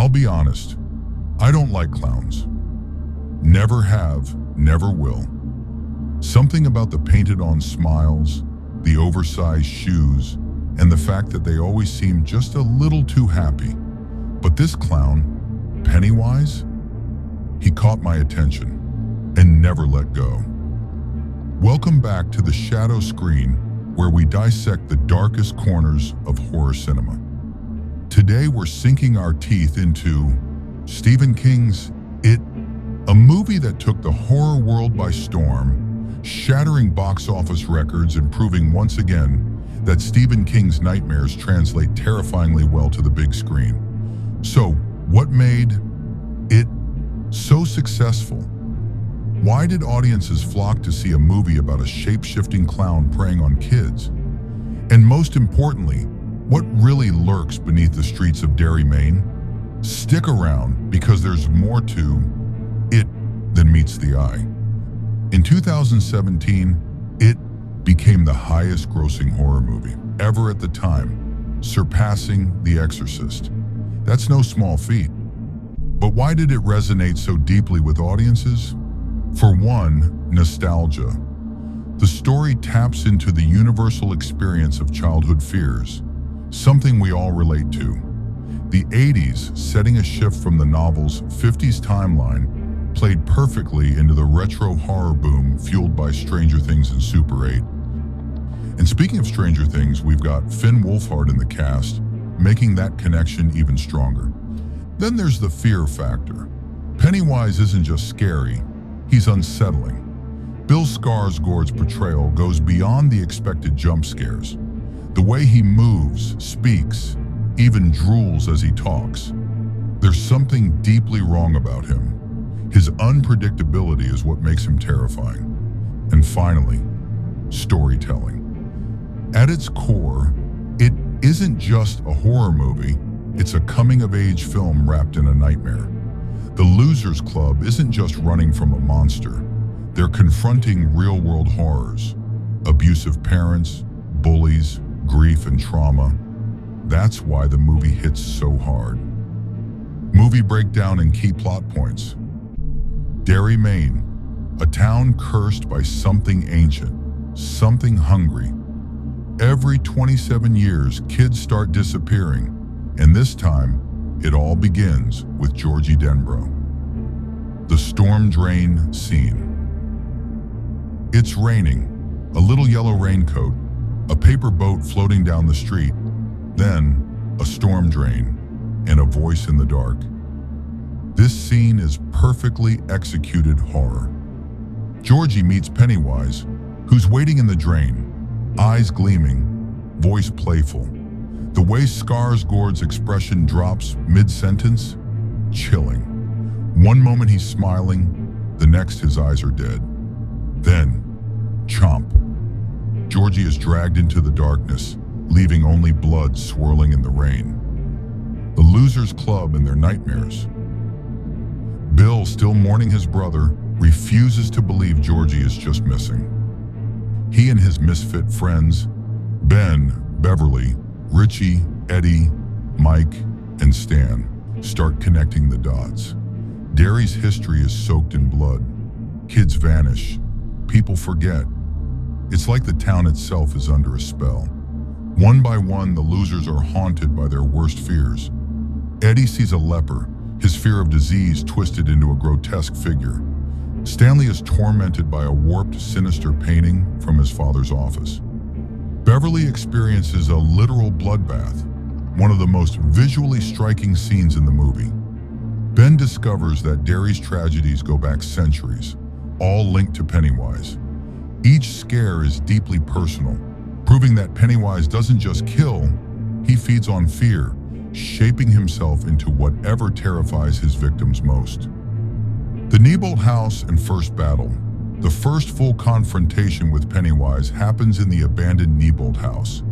I'll be honest, I don't like clowns. Never have, never will. Something about the painted-on smiles, the oversized shoes, and the fact that they always seem just a little too happy. But this clown, Pennywise, he caught my attention and never let go. Welcome back to the Shadow Screen, where we dissect the darkest corners of horror cinema. Today we're sinking our teeth into Stephen King's It, a movie that took the horror world by storm, shattering box office records and proving once again that Stephen King's nightmares translate terrifyingly well to the big screen. So, what made It so successful? Why did audiences flock to see a movie about a shape-shifting clown preying on kids? And most importantly, what really lurks beneath the streets of Derry, Maine? Stick around, because there's more to It than meets the eye. In 2017, It became the highest-grossing horror movie ever at the time, surpassing The Exorcist. That's no small feat. But why did it resonate so deeply with audiences? For one, nostalgia. The story taps into the universal experience of childhood fears, something we all relate to. The 80s, setting a shift from the novel's 50s timeline, played perfectly into the retro horror boom fueled by Stranger Things and Super 8. And speaking of Stranger Things, we've got Finn Wolfhard in the cast, making that connection even stronger. Then there's the fear factor. Pennywise isn't just scary, he's unsettling. Bill Skarsgård's portrayal goes beyond the expected jump scares. The way he moves, speaks, even drools as he talks. There's something deeply wrong about him. His unpredictability is what makes him terrifying. And finally, storytelling. At its core, it isn't just a horror movie, it's a coming-of-age film wrapped in a nightmare. The Losers Club isn't just running from a monster. They're confronting real-world horrors, abusive parents, bullies, grief and trauma. That's why the movie hits so hard. Movie breakdown and key plot points. Derry, Maine, a town cursed by something ancient, something hungry. Every 27 years, kids start disappearing, and this time, it all begins with Georgie Denbrough. The storm drain scene. It's raining, a little yellow raincoat, a paper boat floating down the street, then a storm drain, and a voice in the dark. This scene is perfectly executed horror. Georgie meets Pennywise, who's waiting in the drain, eyes gleaming, voice playful. The way Skarsgård's expression drops mid-sentence, chilling. One moment he's smiling, the next his eyes are dead. Then, chomp. Georgie is dragged into the darkness, leaving only blood swirling in the rain. The Losers Club and their nightmares. Bill, still mourning his brother, refuses to believe Georgie is just missing. He and his misfit friends, Ben, Beverly, Richie, Eddie, Mike, and Stan, start connecting the dots. Derry's history is soaked in blood. Kids vanish. People forget. It's like the town itself is under a spell. One by one, the losers are haunted by their worst fears. Eddie sees a leper, his fear of disease twisted into a grotesque figure. Stanley is tormented by a warped, sinister painting from his father's office. Beverly experiences a literal bloodbath, one of the most visually striking scenes in the movie. Ben discovers that Derry's tragedies go back centuries, all linked to Pennywise. Each scare is deeply personal, proving that Pennywise doesn't just kill, he feeds on fear, shaping himself into whatever terrifies his victims most. The Neibolt house and first battle. The first full confrontation with Pennywise happens in the abandoned Neibolt house.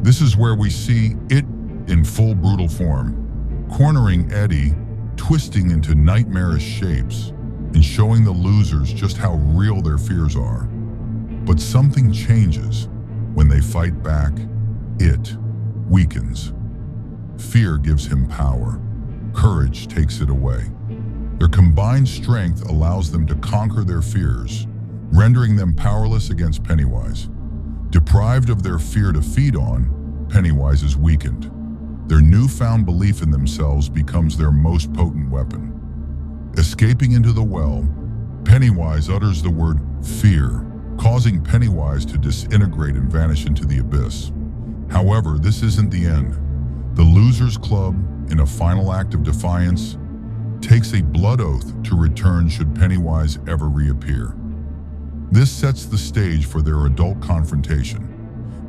This is where we see it in full brutal form, cornering Eddie, twisting into nightmarish shapes, and showing the losers just how real their fears are. But something changes. When they fight back, it weakens. Fear gives him power. Courage takes it away. Their combined strength allows them to conquer their fears, rendering them powerless against Pennywise. Deprived of their fear to feed on, Pennywise is weakened. Their newfound belief in themselves becomes their most potent weapon. Escaping into the well, Pennywise utters the word fear, causing Pennywise to disintegrate and vanish into the abyss. However, this isn't the end. The Losers Club, in a final act of defiance, takes a blood oath to return should Pennywise ever reappear. This sets the stage for their adult confrontation.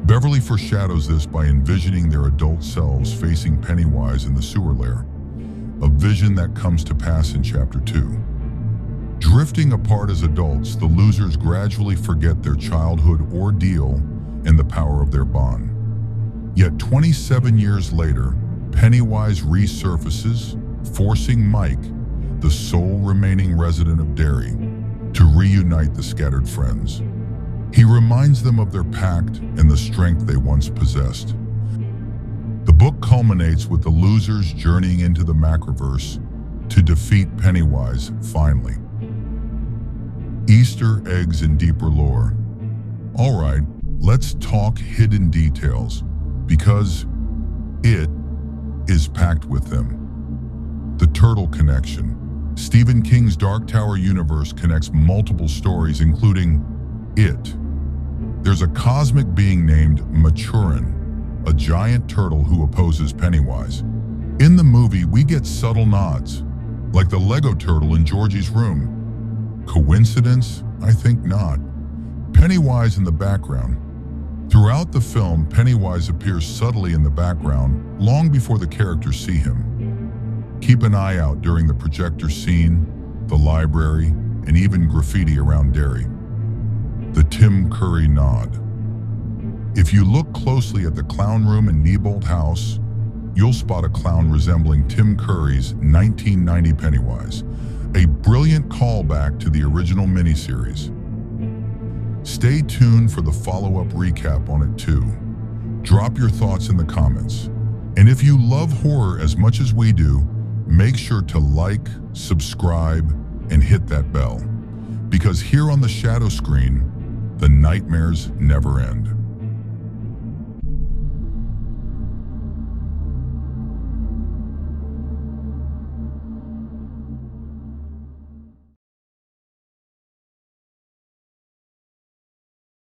Beverly foreshadows this by envisioning their adult selves facing Pennywise in the sewer lair, a vision that comes to pass in Chapter 2. Drifting apart as adults, the losers gradually forget their childhood ordeal and the power of their bond. Yet 27 years later, Pennywise resurfaces, forcing Mike, the sole remaining resident of Derry, to reunite the scattered friends. He reminds them of their pact and the strength they once possessed. The book culminates with the losers journeying into the Macroverse to defeat Pennywise finally. Easter eggs and deeper lore. Alright, let's talk hidden details, because it is packed with them. The Turtle Connection. Stephen King's Dark Tower universe connects multiple stories, including It. There's a cosmic being named Maturin, a giant turtle who opposes Pennywise. In the movie, we get subtle nods, like the Lego turtle in Georgie's room. Coincidence? I think not. Pennywise in the background. Throughout the film, Pennywise appears subtly in the background long before the characters see him. Keep an eye out during the projector scene, the library, and even graffiti around Derry. The Tim Curry nod. If you look closely at the clown room in Neibolt House, you'll spot a clown resembling Tim Curry's 1990 Pennywise, a brilliant callback to the original miniseries. Stay tuned for the follow-up recap on it too. Drop your thoughts in the comments. And if you love horror as much as we do, make sure to like, subscribe, and hit that bell. Because here on the shadow screen, the nightmares never end.